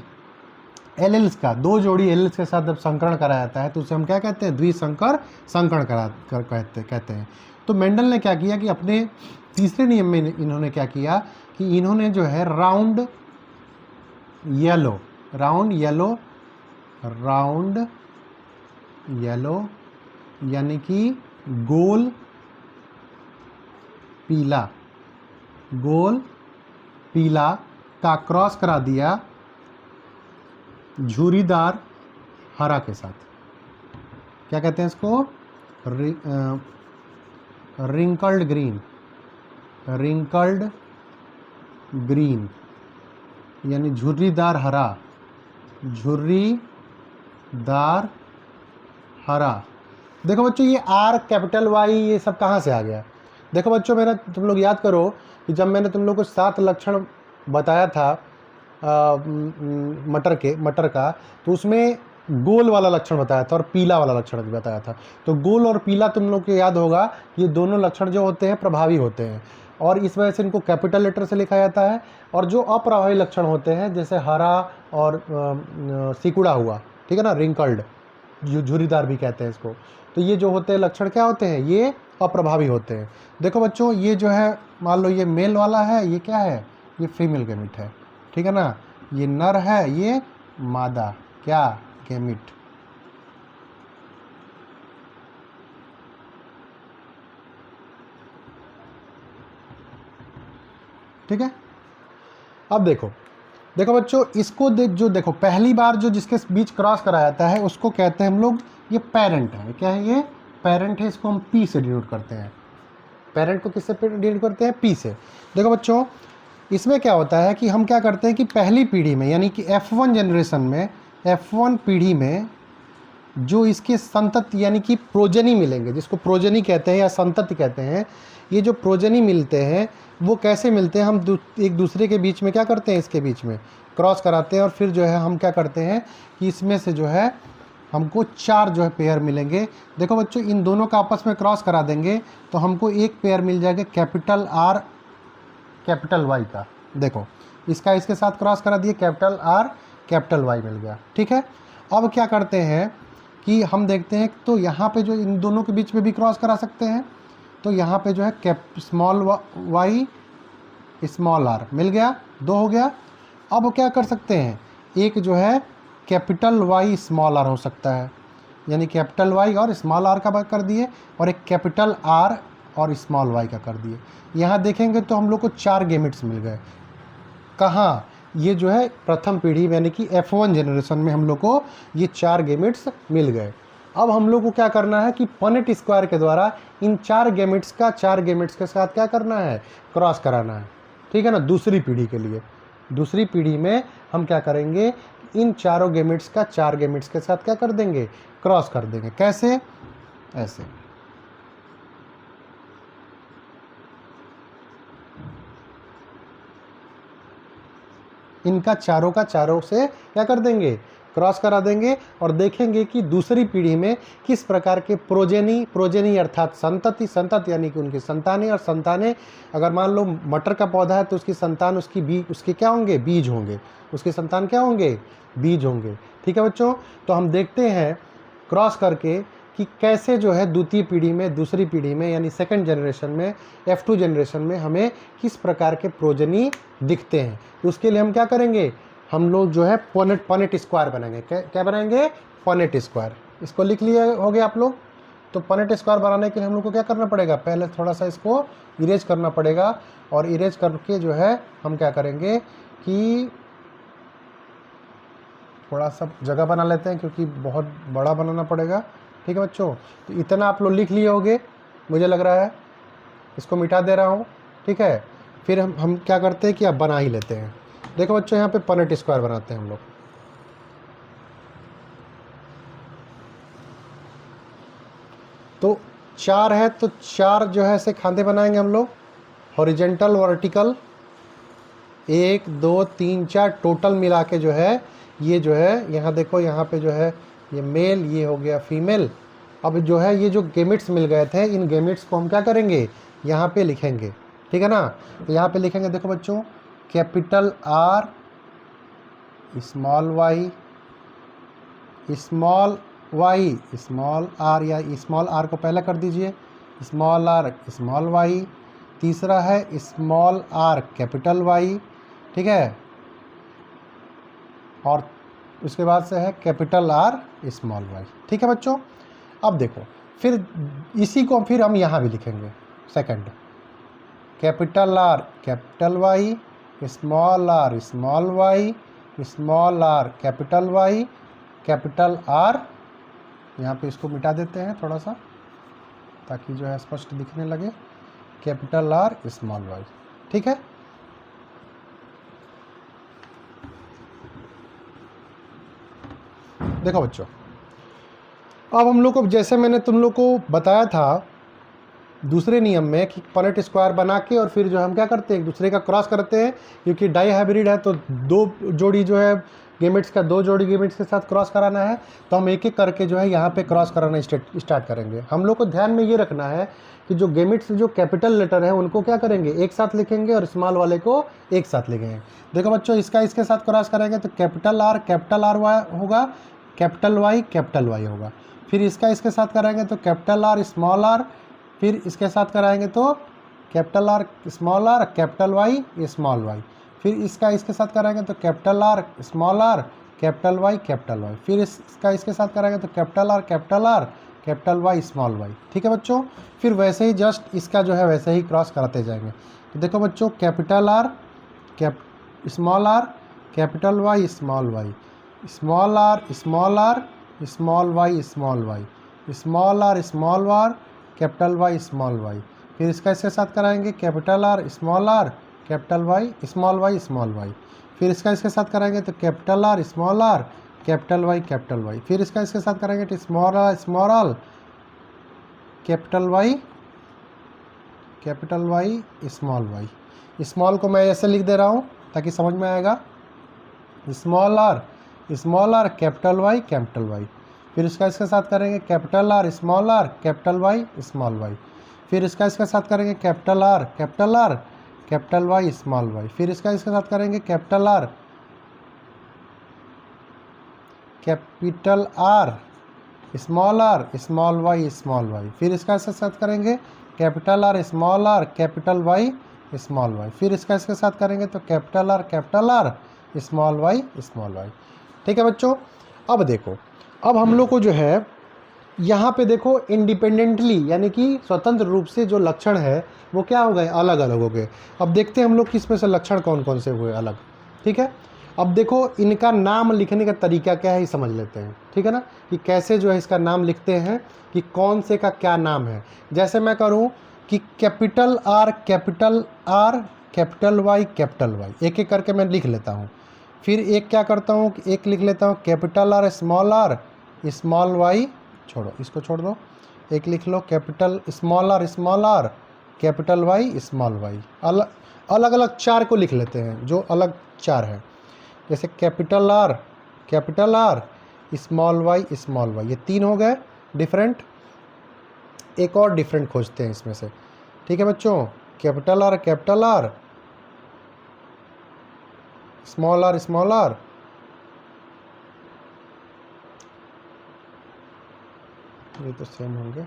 एलेल्स के साथ जब संकरण कराया जाता है तो उसे हम क्या कहते हैं, द्विसंकर संकरण कहते हैं। तो मेंडल ने क्या किया कि अपने तीसरे नियम में इन्होंने क्या किया कि इन्होंने जो है राउंड येलो यानी कि गोल पीला का क्रॉस करा दिया झुर्रीदार हरा के साथ। क्या कहते हैं इसको? रिंकल्ड ग्रीन, यानी झुर्रीदार हरा। देखो बच्चों, ये आर, कैपिटल वाई, ये सब कहाँ से आ गया? देखो बच्चों, तुम लोग याद करो कि जब मैंने तुम लोग को 7 लक्षण बताया था मटर का, तो उसमें गोल वाला लक्षण बताया था और पीला वाला लक्षण भी बताया था। तो गोल और पीला तुम लोग को याद होगा, ये दोनों लक्षण जो होते हैं प्रभावी होते हैं, और इस वजह से इनको कैपिटल लेटर से लिखा जाता है। और जो अप्रभावी लक्षण होते हैं, जैसे हरा और सिकुड़ा हुआ, ठीक है ना, रिंकल्ड, झुर्रीदार भी कहते हैं इसको, तो ये जो होते हैं लक्षण क्या होते हैं, ये अप्रभावी होते हैं। देखो बच्चों, ये जो है मान लो ये मेल वाला है, ये क्या है, ये फीमेल गैमिट है, ठीक है ना। ये नर है, ये मादा क्या, गैमिट। ठीक है। अब देखो बच्चों, इसको देखो पहली बार जो जिसके बीच क्रॉस कराया जाता है उसको कहते हैं हम लोग, ये पेरेंट है। क्या है ये? पेरेंट है। इसको हम पी से डिनोट करते हैं। पेरेंट को किससे डिनोट करते हैं? पी से। देखो बच्चों, इसमें क्या होता है कि हम क्या करते हैं कि पहली पीढ़ी में, यानी कि F1 जनरेशन में, F1 पीढ़ी में जो इसके संतति यानी कि प्रोजनी मिलेंगे, जिसको प्रोजनी कहते हैं या संतति कहते हैं, ये जो प्रोजनी मिलते हैं वो कैसे मिलते हैं? हम एक दूसरे के बीच में क्या करते हैं, इसके बीच में क्रॉस कराते हैं, और फिर जो है हम क्या करते हैं कि इसमें से जो है हमको 4 जो है पेयर मिलेंगे। देखो बच्चों, इन दोनों का आपस में क्रॉस करा देंगे तो हमको एक पेयर मिल जाएगा कैपिटल R कैपिटल Y का। देखो, इसका इसके साथ क्रॉस करा दिए, कैपिटल R कैपिटल Y मिल गया। ठीक है। अब क्या करते हैं कि हम देखते हैं, तो यहाँ पे जो इन दोनों के बीच में भी क्रॉस करा सकते हैं, तो यहाँ पे जो है स्मॉल y स्मॉल आर, मिल गया, 2 हो गया। अब क्या कर सकते हैं, एक जो है कैपिटल वाई स्मॉल आर हो सकता है, यानी कैपिटल वाई और स्मॉल आर का कर दिए, और एक कैपिटल आर और स्मॉल वाई का कर दिए। यहाँ देखेंगे तो हम लोग को 4 गैमेट्स मिल गए। कहाँ, ये जो है प्रथम पीढ़ी यानी कि F1 जनरेशन में हम लोग को ये 4 गैमेट्स मिल गए। अब हम लोग को क्या करना है कि पनेट स्क्वायर के द्वारा इन 4 गैमेट्स का 4 गैमेट्स के साथ क्या करना है, क्रॉस कराना है, ठीक है ना, दूसरी पीढ़ी के लिए। दूसरी पीढ़ी में हम क्या करेंगे, इन चारों गैमेट्स का 4 गैमेट्स के साथ क्या कर देंगे, क्रॉस कर देंगे। कैसे, ऐसे। इनका चारों का चारों से क्या कर देंगे, क्रॉस करा देंगे, और देखेंगे कि दूसरी पीढ़ी में किस प्रकार के प्रोजेनी अर्थात संतति यानी कि उनकी संतानें, और संतानें अगर मान लो मटर का पौधा है तो उसकी संतान उसके क्या होंगे, बीज होंगे, उसके संतान क्या होंगे, बीज होंगे। ठीक है बच्चों, तो हम देखते हैं क्रॉस करके कि कैसे जो है द्वितीय पीढ़ी में, दूसरी पीढ़ी में यानी सेकंड जनरेशन में, F2 जनरेशन में हमें किस प्रकार के प्रोजेनी दिखते हैं। तो उसके लिए हम क्या करेंगे, हम लोग जो है पनेट स्क्वायर बनाएंगे। क्या बनाएंगे, पनेट स्क्वायर। इसको लिख लिए होगे आप लोग। तो पनेट स्क्वायर बनाने के लिए हम लोग को क्या करना पड़ेगा, पहले थोड़ा सा इसको इरेज करना पड़ेगा, और इरेज करके जो है हम क्या करेंगे कि थोड़ा सा जगह बना लेते हैं क्योंकि बहुत बड़ा बनाना पड़ेगा। ठीक है बच्चों, तो इतना आप लोग लिख लिए होगे मुझे लग रहा है। इसको मिटा दे रहा हूँ, ठीक है। फिर हम क्या करते हैं कि अब बना ही लेते हैं। देखो बच्चों, यहाँ पे पनेट स्क्वायर बनाते हैं हम लोग। तो 4 है तो 4 जो है ऐसे खांधे बनाएंगे हम लोग, हॉरिजेंटल वर्टिकल, 1 2 3 4 टोटल मिला के जो है ये जो है, यहाँ देखो यहाँ पे जो है ये मेल, ये हो गया फीमेल। अब जो है ये जो गेमिट्स मिल गए थे, इन गेमिट्स को हम क्या करेंगे, यहाँ पे लिखेंगे, ठीक है ना। तो यहाँ पे लिखेंगे, देखो बच्चों, capital R small y, small y small r, या स्मॉल आर को पहले कर दीजिए, स्मॉल आर स्मॉल वाई। तीसरा है स्मॉल आर कैपिटल वाई, ठीक है, और उसके बाद से है कैपिटल आर स्मॉल वाई। ठीक है बच्चों, अब देखो फिर इसी को फिर हम यहाँ भी लिखेंगे, second, capital R capital Y, small r small y, small are capital Y, capital R, यहाँ पे इसको मिटा देते हैं थोड़ा सा ताकि जो है स्पष्ट दिखने लगे, कैपिटल आर स्मॉल वाई। ठीक है, देखो बच्चों, अब हम लोग को, जैसे मैंने तुम लोग को बताया था दूसरे नियम में कि पनेट स्क्वायर बना के और फिर जो हम क्या करते हैं, एक दूसरे का क्रॉस करते हैं, क्योंकि डाई हाइब्रिड है तो 2 जोड़ी जो है गेमेट्स का, 2 जोड़ी गेमेट्स के साथ क्रॉस कराना है। तो हम एक एक करके जो है यहाँ पे क्रॉस कराना स्टार्ट करेंगे। हम लोग को ध्यान में ये रखना है कि जो गेमेट्स जो कैपिटल लेटर है उनको क्या करेंगे, एक साथ लिखेंगे, और स्मॉल वाले को एक साथ लिखेंगे। देखो बच्चों, इसका इसके साथ क्रॉस करेंगे तो कैपिटल आर होगा, कैपिटल वाई होगा। फिर इसका इसके साथ करेंगे तो कैपिटल आर स्मॉल आर, फिर इसके साथ कराएंगे तो capital R small are capital Y small y, फिर इसका इसके साथ कराएंगे तो capital R small are capital Y, फिर इसका इसके साथ कराएंगे तो capital R capital Y small y. ठीक है बच्चों, फिर वैसे ही जस्ट इसका जो है वैसे ही क्रॉस कराते जाएंगे। तो देखो बच्चों, capital R small are capital Y, small r small y, small are capital Y small y. फिर इसका इसके साथ कराएंगे capital R capital Y small y. फिर इसका इसके साथ कराएंगे तो कैपिटल आर कैपिटल वाई। फिर इसका इसके साथ कराएंगे तो small are capital Y small y. Small को मैं ऐसे लिख दे रहा हूँ ताकि समझ में आएगा, स्मॉल आर कैपिटल वाई। फिर इसका इसके साथ करेंगे capital R capital Y small y. फिर इसका इसके साथ करेंगे capital R capital Y small y. फिर इसका इसके साथ करेंगे कैपिटल आर स्मॉल वाई। फिर इसका इसके साथ करेंगे capital R capital Y small y, फिर इसका इसके साथ करेंगे तो कैपिटल आर स्मॉल वाई। ठीक है बच्चों, अब देखो, अब हम लोग को जो है यहाँ पे देखो इंडिपेंडेंटली यानी कि स्वतंत्र रूप से जो लक्षण है वो क्या हो गए, अलग अलग हो गए। अब देखते हैं हम लोग किस में से लक्षण कौन कौन से हुए अलग। ठीक है, अब देखो इनका नाम लिखने का तरीका क्या है ये समझ लेते हैं। ठीक है ना, कि कैसे जो है इसका नाम लिखते हैं, कि कौन से का क्या नाम है। जैसे मैं करूँ कि कैपिटल आर कैपिटल वाई, एक एक करके मैं लिख लेता हूँ। फिर एक क्या करता हूँ कि एक लिख लेता हूँ कैपिटल आर स्मॉल वाई, छोड़ो इसको छोड़ दो, एक लिख लो capital small are capital Y small Y. अलग अलग चार को लिख लेते हैं जो अलग चार है, जैसे कैपिटल आर स्मॉल वाई, ये तीन हो गए डिफरेंट। एक और डिफरेंट खोजते हैं इसमें से। ठीक है बच्चों, कैपिटल आर स्मॉल आर ये तो सेम होंगे।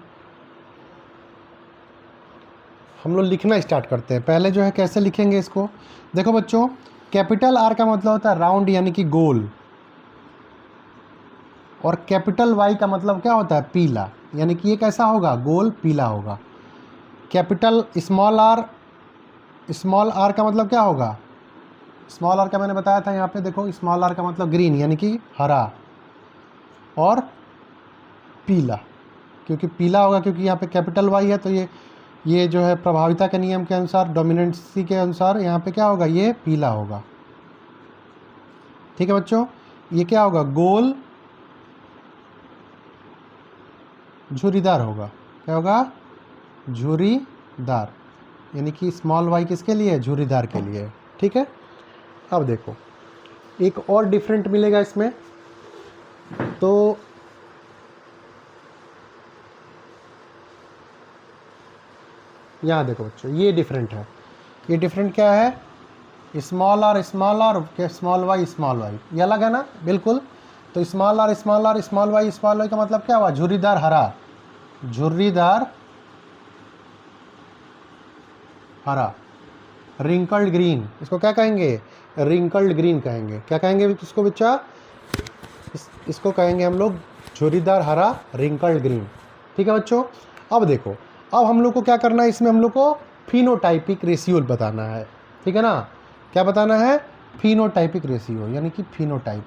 हम लोग लिखना स्टार्ट करते हैं। पहले जो है कैसे लिखेंगे इसको, देखो बच्चों, कैपिटल आर का मतलब होता है राउंड यानी कि गोल, और कैपिटल वाई का मतलब क्या होता है, पीला, यानी कि ये कैसा होगा, गोल पीला होगा। कैपिटल स्मॉल आर का मतलब क्या होगा, स्मॉल आर का मैंने बताया था यहाँ पे, देखो स्मॉल आर का मतलब ग्रीन यानी कि हरा, और पीला, क्योंकि पीला होगा क्योंकि यहाँ पे कैपिटल वाई है, तो ये जो है प्रभाविता के नियम के अनुसार, डोमिनेंसी के अनुसार यहाँ पे क्या होगा, ये पीला होगा। ठीक है बच्चों, ये क्या होगा, गोल झुर्रीदार होगा। क्या होगा, झुर्रीदार, यानी कि स्मॉल वाई किसके लिए, झुर्रीदार के लिए। ठीक है, अब देखो एक और डिफरेंट मिलेगा इसमें, तो यहाँ देखो बच्चों ये डिफरेंट है। ये डिफरेंट क्या है, स्मॉल आर स्मॉल वाई, ये अलग है ना बिल्कुल। तो स्मॉल आर स्मॉल वाई का मतलब क्या हुआ, झुर्रीदार हरा, रिंकल्ड ग्रीन, इसको क्या कहेंगे, रिंकल्ड ग्रीन कहेंगे। क्या कहेंगे इसको बच्चा, इसको कहेंगे हम लोग झुर्रीदार हरा, रिंकल्ड ग्रीन। ठीक है बच्चों, अब देखो, अब हम लोग को क्या करना है, इसमें हम लोग को फिनोटाइपिक रेशियो बताना है। ठीक है ना, क्या बताना है, फिनोटाइपिक रेशियो, यानी कि फिनोटाइप,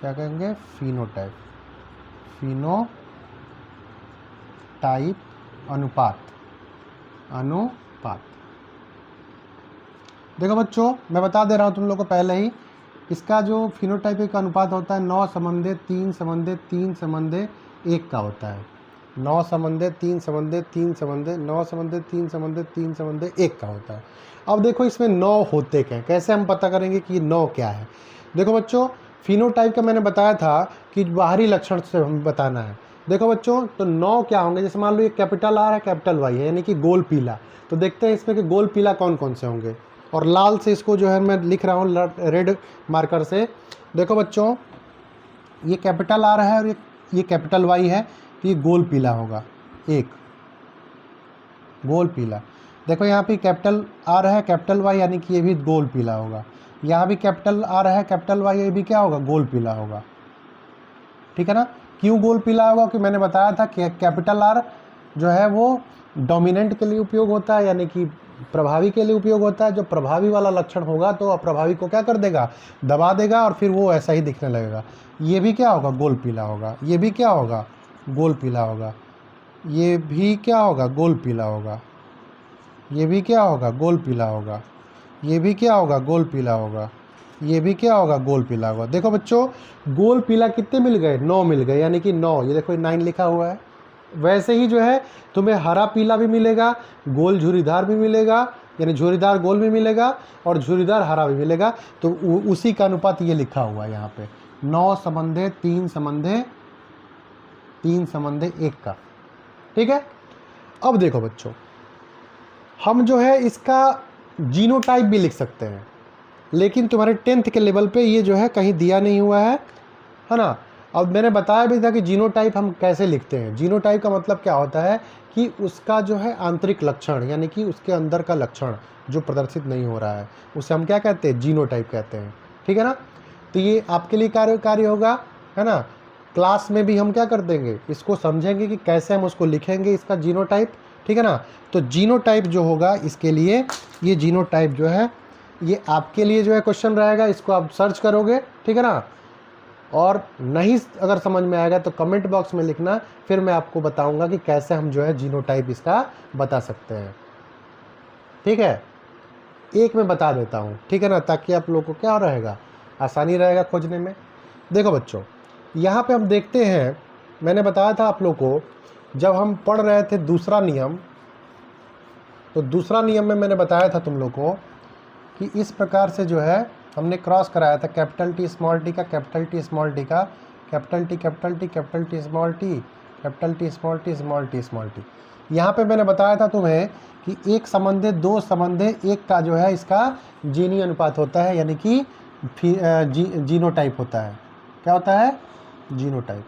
क्या कहेंगे, फिनोटाइप अनुपात। देखो बच्चों मैं बता दे रहा हूँ तुम लोग को पहले ही, इसका जो फिनोटाइपिक अनुपात होता है 9 संबंधित 3 संबंधित 3 संबंधित 1 का होता है। 9 संबंधित 3 संबंधित 3 संबंधित 9 संबंधित 3 संबंधित 3 संबंधित 1 का होता है। अब देखो इसमें 9 होते क्या, कैसे हम पता करेंगे कि 9 क्या है। देखो बच्चों, फिनोटाइप का मैंने बताया था कि बाहरी लक्षण से हम बताना है। देखो बच्चों, तो 9 क्या होंगे, जैसे मान लो ये कैपिटल आर है, कैपिटल वाई है, यानी कि गोल पीला। तो देखते हैं इसमें कि गोल पीला कौन कौन से होंगे, और लाल से इसको जो है मैं लिख रहा हूँ रेड मार्कर से। देखो बच्चों, ये कैपिटल आर है और ये कैपिटल वाई है, तो ये गोल पीला होगा, एक गोल पीला। देखो यहाँ पे कैपिटल आर है, कैपिटल वाई, यानी कि ये भी गोल पीला होगा। यहाँ भी कैपिटल आर है, कैपिटल वाई, ये भी क्या होगा, गोल पीला होगा। ठीक है ना, क्यों गोल पीला होगा, कि मैंने बताया था कि कैपिटल आर जो है वो डोमिनेंट के लिए उपयोग होता है, यानी कि प्रभावी के लिए उपयोग होता है। जो प्रभावी वाला लक्षण होगा तो अप्रभावी को क्या कर देगा, दबा देगा, और फिर वो ऐसा ही दिखने लगेगा। ये भी क्या होगा, गोल पीला होगा, ये भी क्या होगा, गोल पीला होगा, ये भी क्या होगा, गोल पीला होगा, ये भी क्या होगा, गोल पीला होगा, ये भी क्या होगा, गोल पीला होगा, ये भी क्या होगा, गोल पीला होगा। देखो बच्चों, गोल पीला कितने मिल गए, 9 मिल गए, यानी कि 9, ये देखो 9 लिखा हुआ है। वैसे ही जो है तुम्हें हरा पीला भी मिलेगा, गोल झुर्रीदार भी मिलेगा, यानी झुर्रीदार गोल भी मिलेगा और झुर्रीदार हरा भी मिलेगा। तो उसी का अनुपात ये लिखा हुआ है यहाँ पे, 9 संबंधे 3 संबंधे 1 का। ठीक है, अब देखो बच्चों, हम जो है इसका जीनोटाइप भी लिख सकते हैं, लेकिन तुम्हारे 10th के लेवल पे ये जो है कहीं दिया नहीं हुआ है ना। अब मैंने बताया भी था कि जीनोटाइप हम कैसे लिखते हैं। जीनोटाइप का मतलब क्या होता है कि उसका जो है आंतरिक लक्षण, यानी कि उसके अंदर का लक्षण जो प्रदर्शित नहीं हो रहा है, उसे हम क्या कहते हैं, जीनोटाइप कहते हैं। ठीक है ना। तो ये आपके लिए कार्य होगा, है ना। क्लास में भी हम क्या कर देंगे, इसको समझेंगे कि कैसे हम उसको लिखेंगे, इसका जीनोटाइप। ठीक है ना। तो जीनोटाइप जो होगा इसके लिए, ये जीनोटाइप जो है ये आपके लिए जो है क्वेश्चन रहेगा, इसको आप सर्च करोगे। ठीक है ना। और नहीं अगर समझ में आएगा तो कमेंट बॉक्स में लिखना, फिर मैं आपको बताऊंगा कि कैसे हम जो है जीनोटाइप इसका बता सकते हैं। ठीक है, एक मैं बता देता हूँ, ठीक है ना, ताकि आप लोगों को क्या रहेगा, आसानी रहेगा खोजने में। देखो बच्चों, यहाँ पे हम देखते हैं, मैंने बताया था आप लोग को जब हम पढ़ रहे थे दूसरा नियम, तो दूसरा नियम में मैंने बताया था तुम लोग को कि इस प्रकार से जो है हमने क्रॉस कराया था कैपिटल टी स्मॉल टी का, कैपिटल टी स्मॉल टी का, capital T capital T, capital T small t, capital T small T, small T small T. यहाँ पे मैंने बताया था तुम्हें कि एक संबंधे दो संबंधे एक का जो है इसका जीनी अनुपात होता है, यानी कि जीनोटाइप होता है। क्या होता है, जीनोटाइप।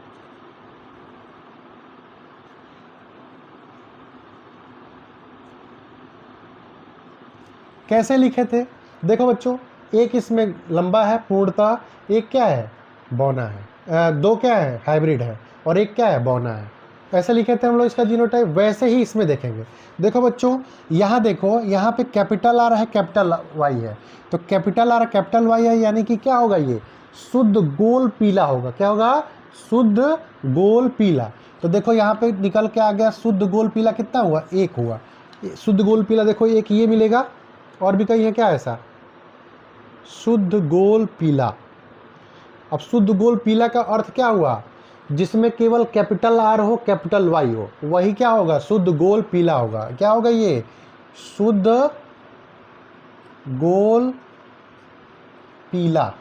कैसे लिखे थे, देखो बच्चों, एक इसमें लंबा है पूर्णता, एक क्या है, बौना है, दो क्या है, हाइब्रिड है, और एक क्या है, बौना है। ऐसे लिखे थे हम लोग इसका जीनोटाइप। वैसे ही इसमें देखेंगे। देखो बच्चों, यहाँ देखो, यहाँ पे कैपिटल आर है, कैपिटल वाई है, तो कैपिटल आर कैपिटल वाई है, यानी कि क्या होगा, ये शुद्ध गोल पीला होगा। क्या होगा, शुद्ध गोल पीला। तो देखो यहाँ पे निकल के आ गया शुद्ध गोल पीला, कितना हुआ, एक हुआ। शुद्ध गोल पीला देखो, एक ये मिलेगा, और भी कहीं है क्या ऐसा, शुद्ध गोल पीला। अब शुद्ध गोल पीला का अर्थ क्या हुआ, जिसमें केवल कैपिटल आर हो, कैपिटल वाई हो, वही क्या होगा, शुद्ध गोल पीला होगा। क्या होगा, ये शुद्ध गोल पीला।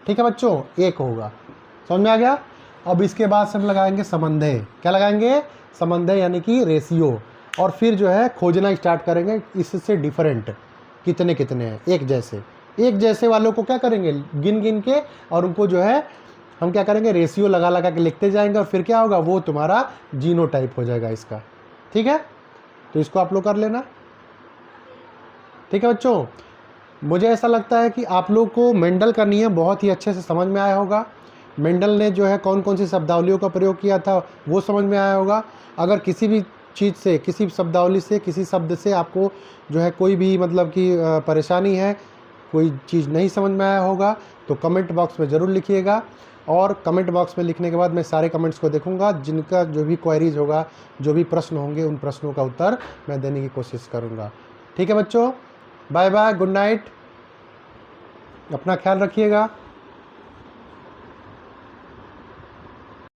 ठीक है बच्चों, एक होगा। समझ में आ गया। अब इसके बाद से हम लगाएंगे संबंधे। क्या लगाएंगे, संबंधे, यानी कि रेशियो। और फिर जो है खोजना स्टार्ट करेंगे इससे डिफरेंट कितने कितने हैं। एक जैसे वालों को क्या करेंगे, गिन गिन के, और उनको जो है हम क्या करेंगे, रेशियो लगा लगा के लिखते जाएंगे, और फिर क्या होगा, वो तुम्हारा जीनोटाइप हो जाएगा इसका। ठीक है, तो इसको आप लोग कर लेना। ठीक है बच्चों, मुझे ऐसा लगता है कि आप लोग को मेंडल का नियम बहुत ही अच्छे से समझ में आया होगा। मेंडल ने जो है कौन कौन सी शब्दावलियों का प्रयोग किया था वो समझ में आया होगा। अगर किसी भी चीज़ से, किसी शब्दावली से, किसी शब्द से आपको जो है कोई भी मतलब कि परेशानी है, कोई चीज़ नहीं समझ में आया होगा, तो कमेंट बॉक्स में ज़रूर लिखिएगा। और कमेंट बॉक्स में लिखने के बाद मैं सारे कमेंट्स को देखूंगा, जिनका जो भी क्वेरीज होगा, जो भी प्रश्न होंगे, उन प्रश्नों का उत्तर मैं देने की कोशिश करूंगा। ठीक है बच्चों, बाय बाय, गुड नाइट, अपना ख्याल रखिएगा।